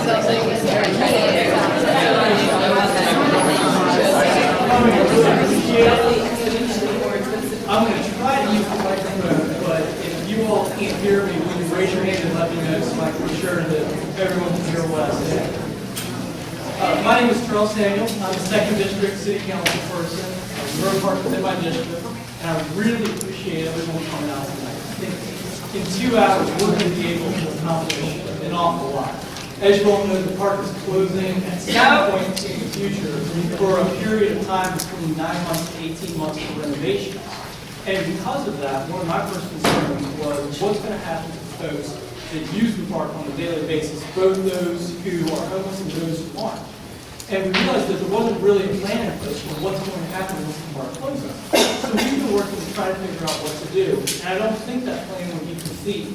I'm going to try to use the microphone, but if you all can't hear me, will you raise your hand and let me know so I can be sure that everyone can hear what I say. My name is Charles Samuels. I'm a 2nd District City Council person. Monroe Park within my district, and I really appreciate everyone coming out tonight. I think in 2 hours, we're going to be able to accomplish an awful lot. As you all know, the park is closing at some point in the future for a period of time between 9 months to 18 months for renovation. And because of that, one of my first concerns was what's going to happen to folks that use the park on a daily basis, both those who are homeless and those who aren't. And we realized that there wasn't really a plan in place for what's going to happen once the park closes. So we've been working to try to figure out what to do. And I don't think that plan would be complete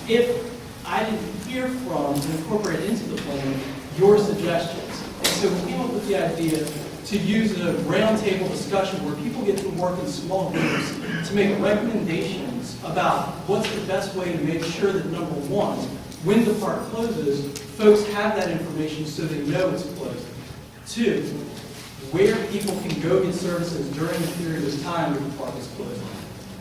if I didn't hear from and incorporate into the plan your suggestions. And so we came up with the idea to use a roundtable discussion where people get to work in small groups to make recommendations about what's the best way to make sure that, number one, when the park closes, folks have that information so they know it's closing. 2, where people can go get services during the period of time that the park is closing.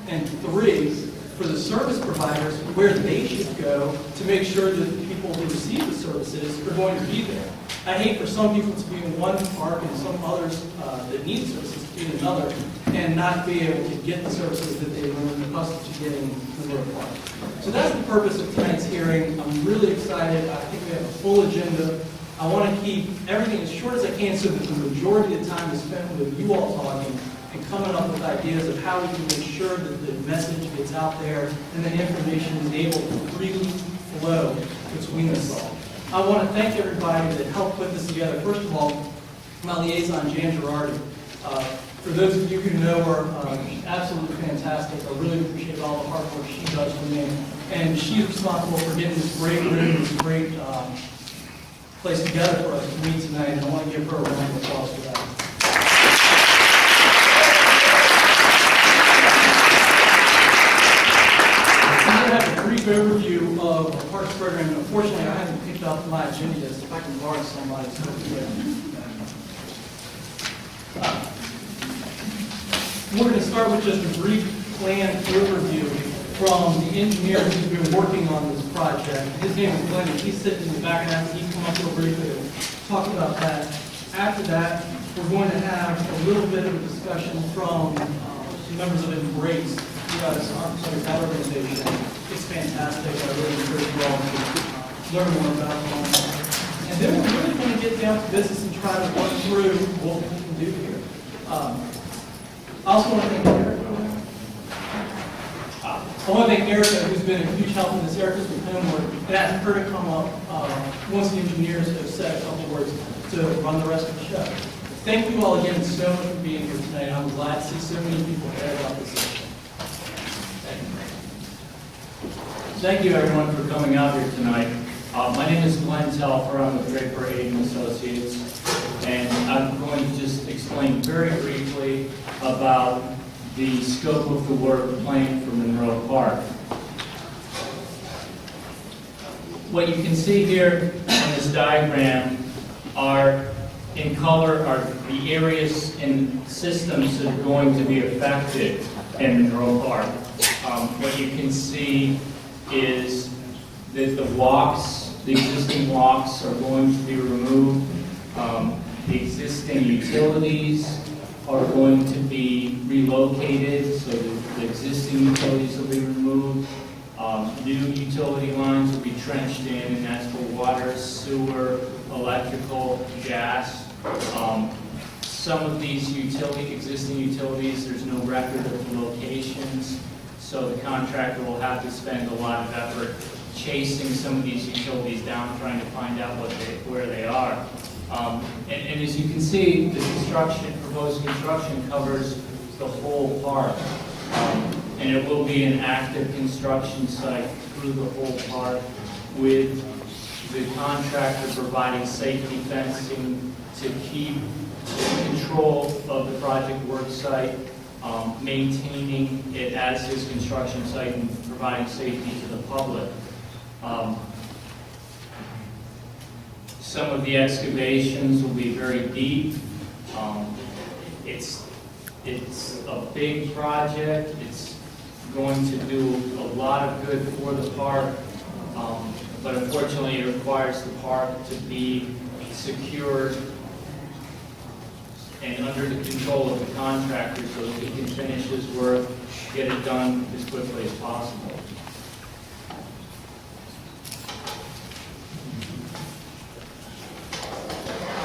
And 3, for the service providers, where they should go to make sure that the people who receive the services are going to be there. I hate for some people to be in one park and some others that need services to be in another and not be able to get the services that they were accustomed to getting in Monroe Park. So that's the purpose of tonight's hearing. I'm really excited. I think we have a full agenda. I want to keep everything as short as I can so that the majority of the time is spent with you all talking and coming up with ideas of how we can make sure that the message gets out there and the information is able to freely flow between us all. I want to thank everybody that helped put this together. First of all, my liaison, Jan Girardi. For those of you who know her, absolutely fantastic. I really appreciate all the hard work she does for me. And she's responsible for getting this great room, this great place together for us to meet tonight. And I want to give her a round of applause for that. Brief overview of our Parks program. Unfortunately, I haven't picked up my agenda yet, so if I can borrow somebody's. We're going to start with just a brief plan overview from the engineer who's been working on this project. His name is Glenn, and he's sitting in the back, and he can come up real briefly and talk about that. After that, we're going to have a little bit of a discussion from members of Embrace. That organization. It's fantastic. I really encourage you all to learn more about it. And then we're really going to get down to business and try to work through what we can do here. I also want to thank Erica. I want to thank Erica, who's been a huge help in this. Erica's with Homeward, and ask her to come up once the engineers have said a couple words to run the rest of the show. Thank you all again so much for being here tonight. I'm glad to see so many people care about this issue. Thank you, everyone, for coming out here tonight. My name is Glenn Telfer. I'm with Draper Hayden Associates, and I'm going to just explain very briefly about the scope of the work planned for Monroe Park. What you can see here in this diagram are, in color, are the areas and systems that are going to be affected in Monroe Park. What you can see is that the existing walks are going to be removed. The existing utilities are going to be relocated, so the existing utilities will be removed. New utility lines will be trenched in, and that's for water, sewer, electrical, gas. Some of these existing utilities, there's no record of the locations. So the contractor will have to spend a lot of effort chasing some of these utilities down, trying to find out where they are. And as you can see, the proposed construction covers the whole park. And it will be an active construction site through the whole park, with the contractor providing safety fencing to keep control of the project work site, maintaining it as his construction site and providing safety to the public. Some of the excavations will be very deep. It's a big project. It's going to do a lot of good for the park, but unfortunately it requires the park to be secured and under the control of the contractor so that he can finish his work, get it done as quickly as possible.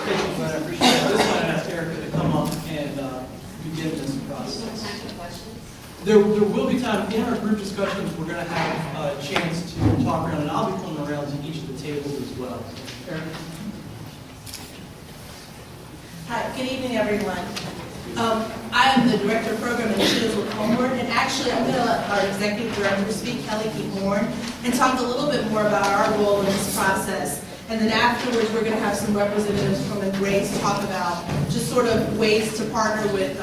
Thank you, Glenn. I appreciate it. This one, I asked Erica to come up and begin this process. There will be time in our group discussions. We're going to have a chance to talk around, and I'll be coming around to each of the tables as well. Erica? Hi, good evening, everyone. I am the Director of Program Initiatives with Homeward, and actually I'm going to let our Executive Director speak, Kelly Horn, and talk a little bit more about our role in this process. And then afterwards, we're going to have some representatives from Embrace talk about just sort of ways to partner with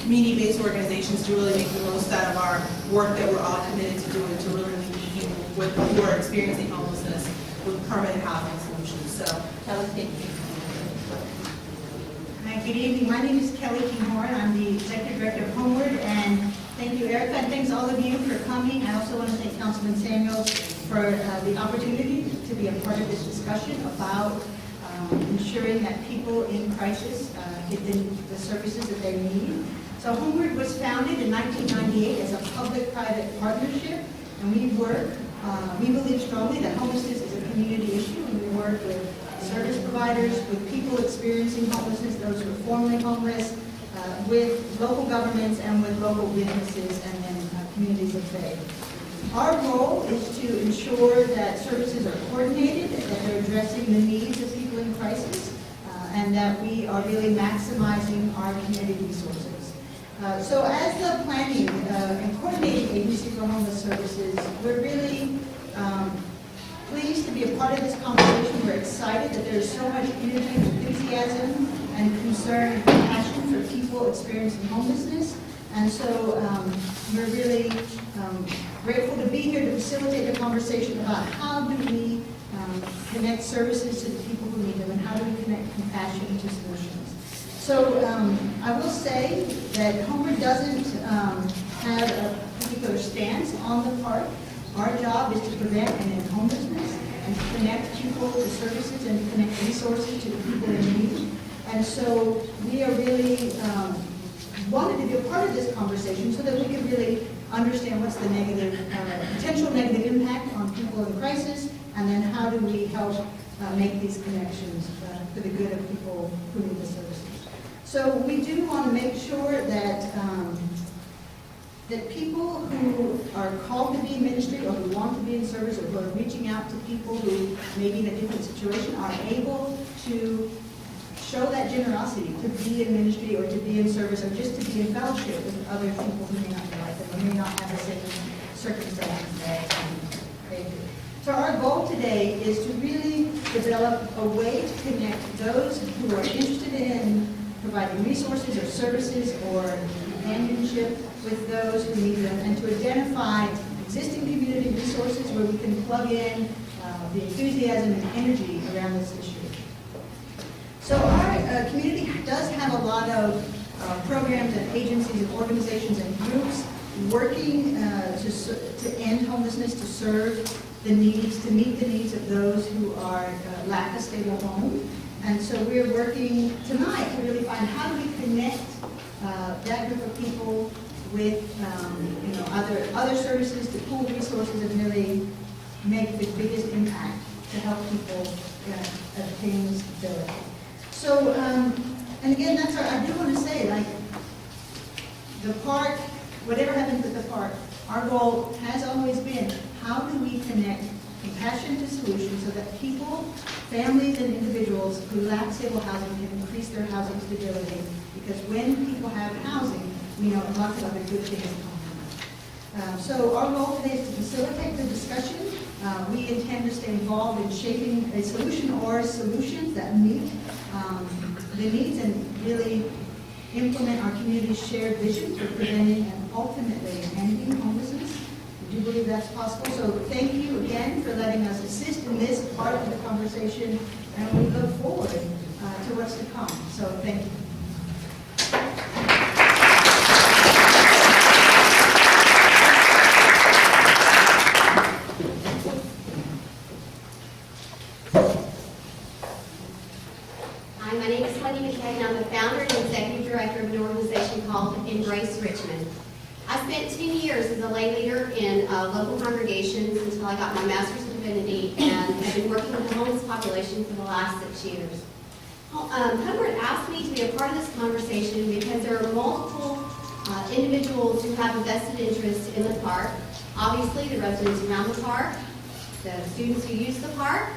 community-based organizations to really make the most out of our work that we're all committed to doing to really meet people who are experiencing homelessness with permanent housing solutions. So, Kelly, thank you. Hi, good evening. My name is Kelly Horn. I'm the Executive Director of Homeward, and thank you, Erica, and thanks all of you for coming. I also want to thank Councilman Samuels for the opportunity to be a part of this discussion about ensuring that people in crisis get the services that they need. So Homeward was founded in 1998 as a public-private partnership, and we believe strongly that homelessness is a community issue, and we work with service providers, with people experiencing homelessness, those who are formerly homeless, with local governments and with local businesses and then communities of faith. Our role is to ensure that services are coordinated, that they're addressing the needs of people in crisis, and that we are really maximizing our community resources. So as the planning and coordinating agency for homeless services, we're really pleased to be a part of this conversation. We're excited that there's so much energy and enthusiasm and concern and compassion for people experiencing homelessness. And so we're really grateful to be here to facilitate a conversation about how do we connect services to the people who need them and how do we connect compassion to solutions. So I will say that Homeward doesn't have a particular stance on the park. Our job is to prevent and end homelessness and to connect people to services and connect resources to the people in need. And so we are really wanted to be a part of this conversation so that we can really understand what's the potential negative impact on people in crisis, and then how do we help make these connections for the good of people who need the services. So we do want to make sure that that people who are called to be in ministry or who want to be in service or who are reaching out to people who may be in a different situation are able to show that generosity to be in ministry or to be in service or just to be in fellowship with other people who may not be like them or may not have the same circumstances that they do. So our goal today is to really develop a way to connect those who are interested in providing resources or services or companionship with those who need them, and to identify existing community resources where we can plug in the enthusiasm and energy around this issue. So our community does have a lot of programs and agencies and organizations and groups working to end homelessness, to serve the needs, to meet the needs of those who are lack a stable home. And so we're working tonight to really find how do we connect that group of people with other services, to pool resources and really make the biggest impact to help people obtain stability. So, and again, I do want to say, like, the park, whatever happens at the park, our goal has always been, how do we connect compassion to solutions so that people, families, and individuals who lack stable housing can increase their housing stability? Because when people have housing, we know lots of other good things come. So our goal today is to facilitate the discussion. We intend to stay involved in shaping a solution or solutions that meet the needs and really implement our community's shared vision for preventing and ultimately ending homelessness. We do believe that's possible. So thank you again for letting us assist in this part of the conversation, and we look forward to what's to come. So thank you. Hi, my name is Wendy McKay, and I'm the founder and executive director of an organization called Embrace Richmond. I spent 10 years as a lay leader in local congregations until I got my master's in divinity, and have been working with the homeless population for the last 6 years. Homeward asked me to be a part of this conversation because there are multiple individuals who have a vested interest in the park. Obviously, the residents around the park, the students who use the park,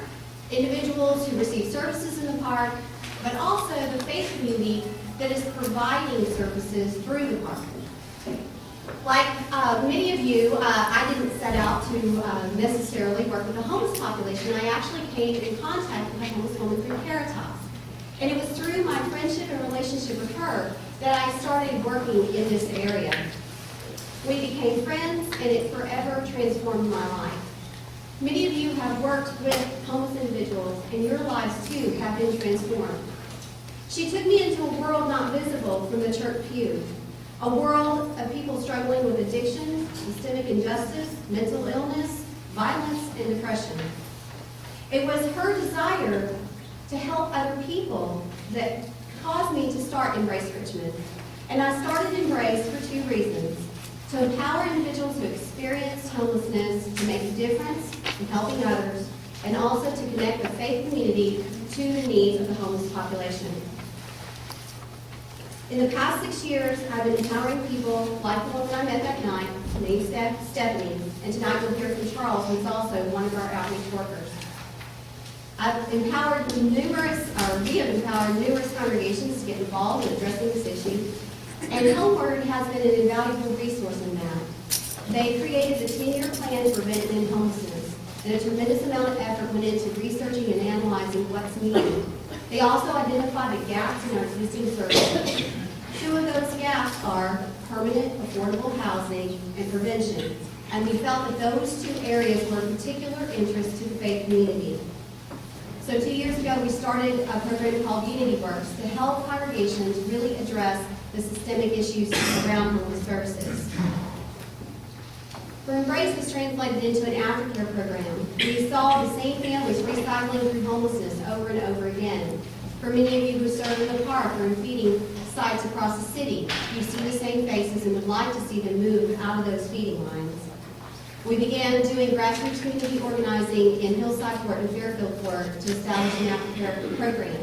individuals who receive services in the park, but also the faith community that is providing services through the park. Like many of you, I didn't set out to necessarily work with the homeless population. I actually came in contact with a homeless woman through Caritas. And it was through my friendship and relationship with her that I started working in this area. We became friends, and it forever transformed my life. Many of you have worked with homeless individuals, and your lives too have been transformed. She took me into a world not visible from the church pew, a world of people struggling with addiction, systemic injustice, mental illness, violence, and depression. It was her desire to help other people that caused me to start Embrace Richmond. And I started Embrace for 2 reasons: to empower individuals who experienced homelessness to make a difference in helping others, and also to connect the faith community to the needs of the homeless population. In the past 6 years, I've been empowering people like the woman I met that night, named Stephanie, and tonight we'll hear from Charles, who's also one of our outreach workers. We have empowered numerous congregations to get involved in addressing this issue, and Homeward has been an invaluable resource in that. They created the 10-year plan to prevent and end homelessness, and a tremendous amount of effort went into researching and analyzing what's needed. They also identified the gaps in our existing services. 2 of those gaps are permanent, affordable housing and prevention, and we felt that those 2 areas were of particular interest to the faith community. So 2 years ago, we started a program called Unity Works to help congregations really address the systemic issues around homeless services. For Embrace was translated into an aftercare program. We saw the same families recycling through homelessness over and over again. For many of you who serve in the park or in feeding sites across the city, you see the same faces and would like to see them move out of those feeding lines. We began doing grassroots community organizing in Hillside Court and Fairfield Court to establish an aftercare program.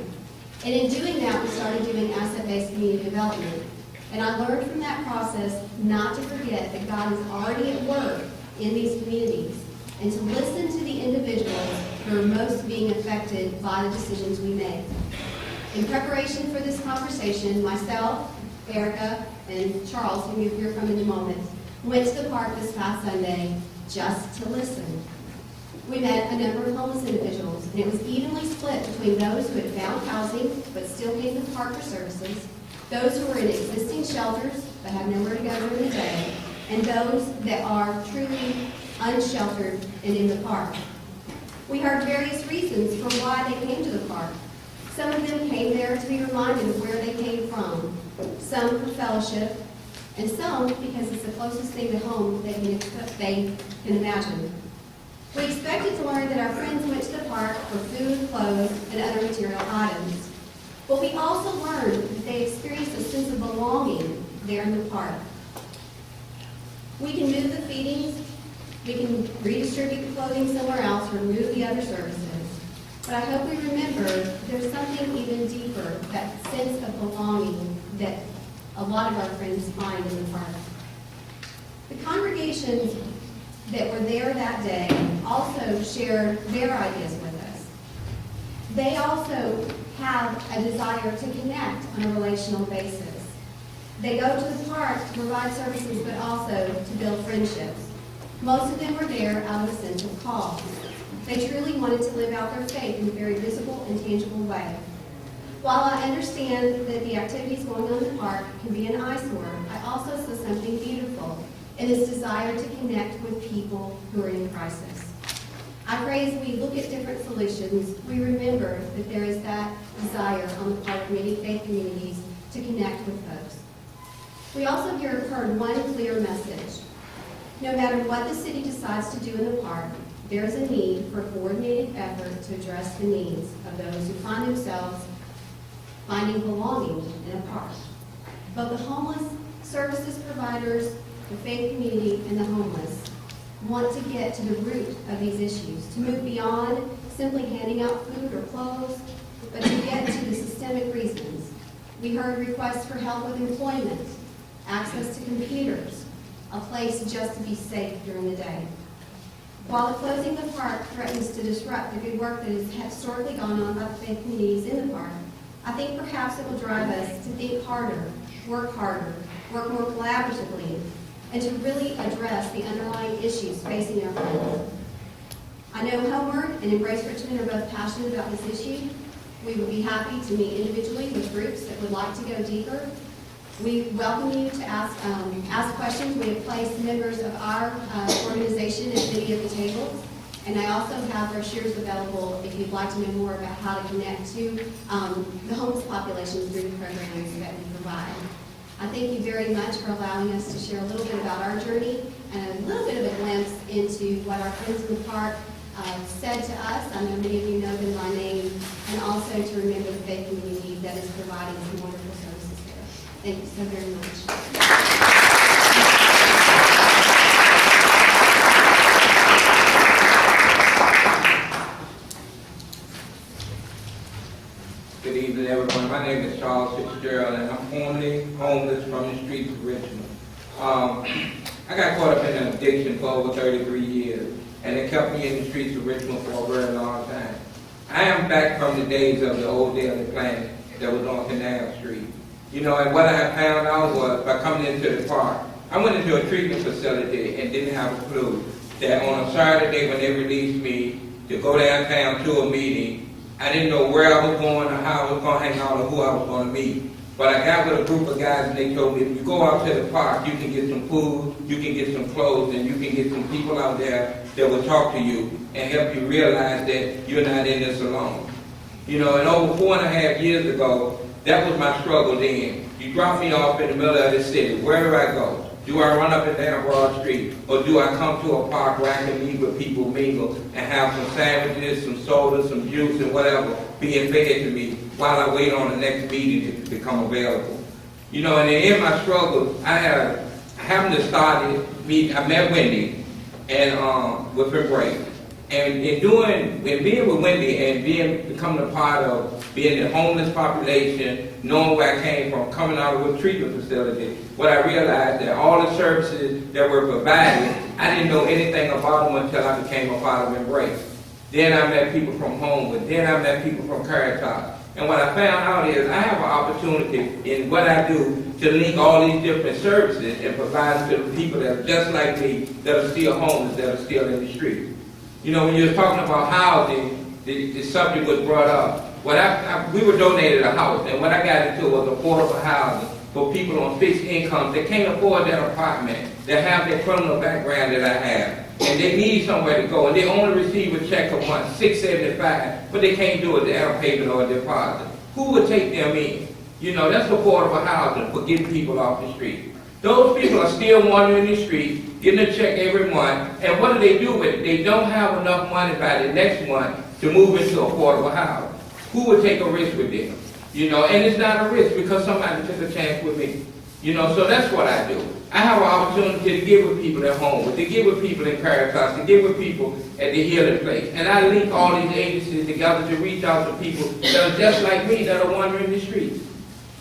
And in doing that, we started doing asset-based community development. And I learned from that process not to forget that God is already at work in these communities, and to listen to the individuals who are most being affected by the decisions we make. In preparation for this conversation, myself, Erica, and Charles, whom you'll hear from in a moment, went to the park this past Sunday just to listen. We met a number of homeless individuals, and it was evenly split between those who had found housing but still came to the park for services, those who were in existing shelters but have nowhere to go during the day, and those that are truly unsheltered and in the park. We heard various reasons for why they came to the park. Some of them came there to be reminded of where they came from, some for fellowship, and some because it's the closest thing to home they can imagine. We expected to learn that our friends went to the park for food, clothes, and other material items. But we also learned that they experienced a sense of belonging there in the park. We can move the feedings, we can redistribute the clothing somewhere else, or remove the other services. But I hope we remember there's something even deeper, that sense of belonging that a lot of our friends find in the park. The congregations that were there that day also shared their ideas with us. They also have a desire to connect on a relational basis. They go to the park to provide services, but also to build friendships. Most of them were there out of a sense of call. They truly wanted to live out their faith in a very visible and tangible way. While I understand that the activities going on in the park can be an eyesore, I also saw something beautiful. and this desire to connect with people who are in crisis. I pray as we look at different solutions, we remember that there is that desire on the part of many faith communities to connect with folks. We also heard one clear message. No matter what the city decides to do in the park, there is a need for coordinated effort to address the needs of those who find themselves finding belonging in a park. Both the homeless services providers, the faith community, and the homeless want to get to the root of these issues, to move beyond simply handing out food or clothes, but to get to the systemic reasons. We heard requests for help with employment, access to computers, a place just to be safe during the day. While the closing of the park threatens to disrupt the good work that has historically gone on by the faith communities in the park, I think perhaps it will drive us to think harder, work more collaboratively, and to really address the underlying issues facing our planet. I know Homeward and Embrace Richmond are both passionate about this issue. We would be happy to meet individually with groups that would like to go deeper. We welcome you to ask questions. We have placed members of our organization at many of the tables. And I also have brochures available if you'd like to know more about how to connect to the homeless population through the programs that we provide. I thank you very much for allowing us to share a little bit about our journey and a little bit of a glimpse into what our friends in the park said to us. I know many of you know them by name, and also to remember the faith community that is providing some wonderful services here. Thank you so very much. Good evening, everyone. My name is Charles Samuels, and I'm formerly homeless from the streets of Richmond. I got caught up in an addiction for over 33 years, and it kept me in the streets of Richmond for a very long time. I am back from the days of the old Daily Planet that was on Canal Street. You know, and what I found out was, by coming into the park, I went into a treatment facility and didn't have a clue that on a Saturday when they released me to go downtown to a meeting, I didn't know where I was going or how I was going to hang out or who I was going to meet. But I got with a group of guys and they told me, if you go out to the park, you can get some food, you can get some clothes, and you can get some people out there that will talk to you and help you realize that you're not in this alone. You know, and over 4.5 years ago, that was my struggle then. You drop me off in the middle of the city. Where do I go? Do I run up and down Broad Street? Or do I come to a park where I can meet with people, mingle, and have some sandwiches, some soda, some juice, and whatever being fed to me while I wait on the next meeting to become available? You know, and in my struggles, I happened to start I met Wendy and with Embrace. And in being with Wendy and becoming a part of being the homeless population, knowing where I came from, coming out of a treatment facility, what I realized that all the services that were provided, I didn't know anything about them until I became a part of Embrace. Then I met people from Homeward. Then I met people from Caritas. And what I found out is I have an opportunity in what I do to link all these different services and provide to the people that are just like me, that are still homeless, that are still in the street. You know, when you're talking about housing, the subject was brought up. We were donated a house, and what I got into was affordable housing for people on fixed incomes that can't afford that apartment, that have that criminal background that I have, and they need somewhere to go, and they only receive a check a month, $675, but they can't do a down payment or a deposit. Who would take them in? You know, that's affordable housing for getting people off the street. Those people are still wandering the street, getting a check every month, and what do they do with it? They don't have enough money by the next month to move into affordable housing. Who would take a risk with them? You know, and it's not a risk because somebody took a chance with me. You know, so that's what I do. I have an opportunity to get with people at home, to get with people in Caritas, to get with people at the healing place. And I link all these agencies together to reach out to people that are just like me, that are wandering the streets.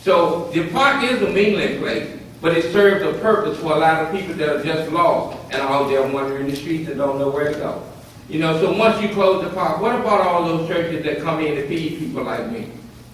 So the park is a mingling place, but it serves a purpose for a lot of people that are just lost and out there wandering the streets and don't know where to go. You know, so once you close the park, what about all those churches that come in to feed people like me?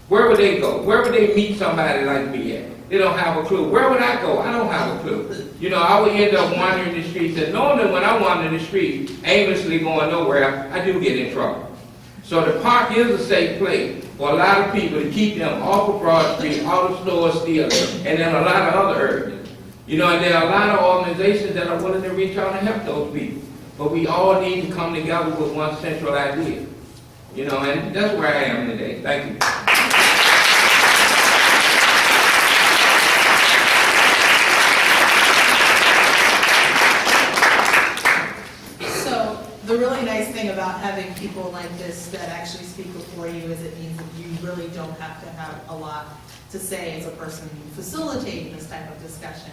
Where would they go? Where would they meet somebody like me at? They don't have a clue. Where would I go? I don't have a clue. You know, I would end up wandering the streets, and knowing that when I wander the streets, aimlessly going nowhere, I do get in trouble. So the park is a safe place for a lot of people to keep them off of Broad Street, out of stores stealing, and then a lot of other urges. You know, and there are a lot of organizations that are willing to reach out and help those people. But we all need to come together with one central idea. You know, and that's where I am today. Thank you. So the really nice thing about having people like this that actually speak before you is it means that you really don't have to have a lot to say as a person facilitating this type of discussion.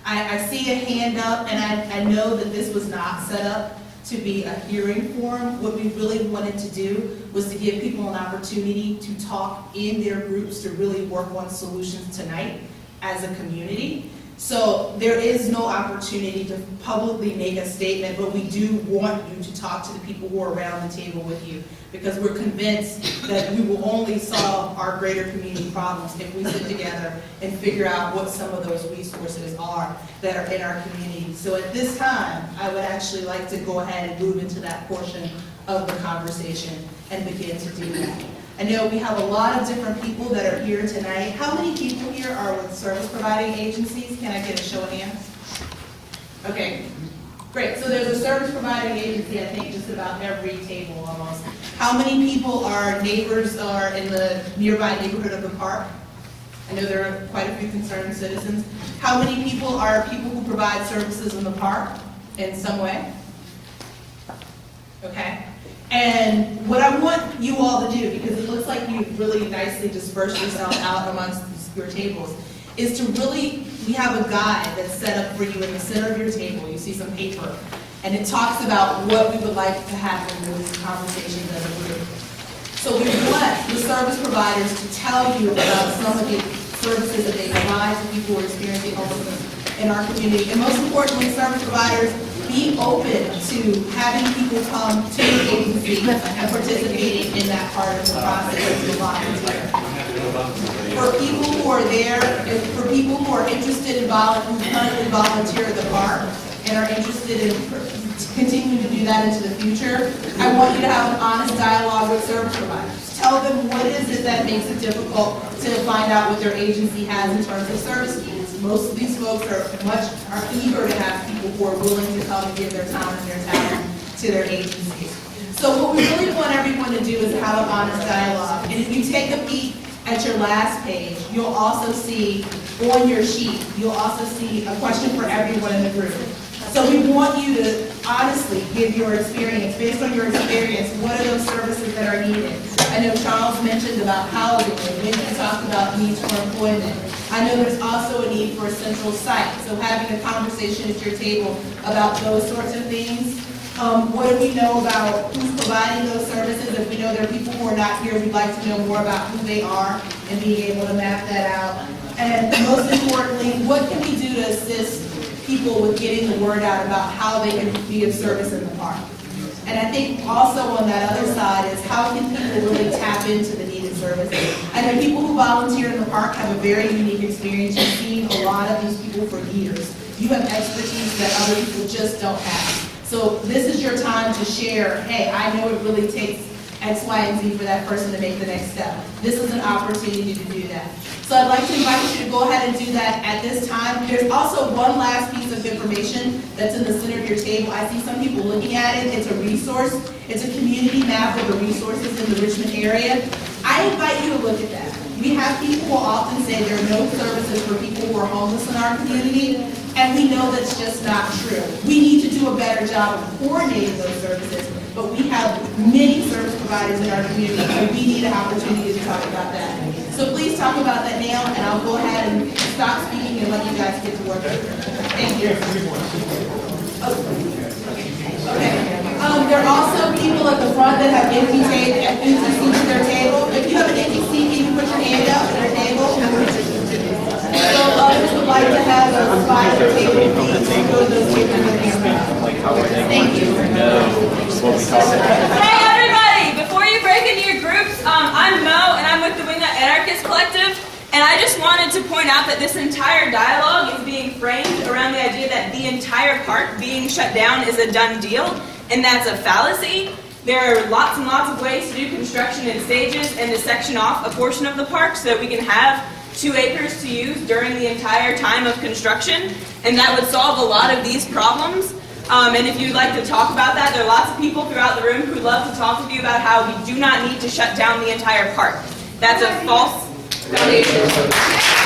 I see a hand up, and I know that this was not set up to be a hearing forum. What we really wanted to do was to give people an opportunity to talk in their groups to really work on solutions tonight as a community. So there is no opportunity to publicly make a statement, but we do want you to talk to the people who are around the table with you, because we're convinced that we will only solve our greater community problems if we sit together and figure out what some of those resources are that are in our community. So at this time, I would actually like to go ahead and move into that portion of the conversation and begin to do that. I know we have a lot of different people that are here tonight. How many people here are with service providing agencies? Can I get a show of hands? Okay, great. So there's a service providing agency, I think, just about every table almost. How many people are neighbors or in the nearby neighborhood of the park? I know there are quite a few concerned citizens. How many people are people who provide services in the park in some way? Okay. And what I want you all to do, because it looks like you've really nicely dispersed yourself out amongst your tables, is to really, we have a guide that's set up for you in the center of your table. You see some paper, and it talks about what we would like to happen with this conversation as a group. So we want the service providers to tell you about some of the services that they provide to people who are experiencing homelessness in our community. And most importantly, service providers, be open to having people come to your agency and participating in that part of the process as a volunteer. For people who are there, for people who are interested in who currently volunteer at the park and are interested in continuing to do that into the future, I want you to have an honest dialogue with service providers. Tell them what is it that makes it difficult to find out what their agency has in terms of service needs. Most of these folks are eager to have people who are willing to come and give their time and their talent to their agencies. So what we really want everyone to do is have an honest dialogue. And if you take a peek at your last page, you'll also see on your sheet, you'll also see a question for everyone in the group. So we want you to honestly give your experience, based on your experience, what are those services that are needed? I know Charles mentioned about housing, and Wingnut talked about needs for employment. I know there's also a need for a central site, so having a conversation at your table about those sorts of things. What do we know about who's providing those services? If we know there are people who are not here, we'd like to know more about who they are and being able to map that out. And most importantly, what can we do to assist people with getting the word out about how they can be of service in the park? And I think also on that other side is how can people really tap into the needed services? I know people who volunteer in the park have a very unique experience. You've seen a lot of these people for years. You have expertise that other people just don't have. So this is your time to share, hey, I know it really takes X, Y, and Z for that person to make the next step. This is an opportunity to do that. So I'd like to invite you to go ahead and do that at this time. There's also one last piece of information that's in the center of your table. I see some people looking at it. It's a resource. It's a community map of the resources in the Richmond area. I invite you to look at that. We have people who often say there are no services for people who are homeless in our community, and we know that's just not true. We need to do a better job of coordinating those services, but we have many service providers in our community, and we need an opportunity to talk about that. So please talk about that now, and I'll go ahead and stop speaking and let you guys get to work. Thank you. Okay. There are also people at the front that have empty seats at their table. If you have an empty seat, can you put your hand up at their table? So others would like to have a spot at their table. Please go to those tables with them. Thank you. Hey everybody! Before you break into your groups, I'm Mo and I'm with the Wingnut Anarchist Collective, and I just wanted to point out that this entire dialogue is being framed around the idea that the entire park being shut down is a done deal, and that's a fallacy. There are lots and lots of ways to do construction in stages and to section off a portion of the park so that we can have 2 acres to use during the entire time of construction, and that would solve a lot of these problems. And if you'd like to talk about that, there are lots of people throughout the room who would love to talk with you about how we do not need to shut down the entire park. That's a false foundation.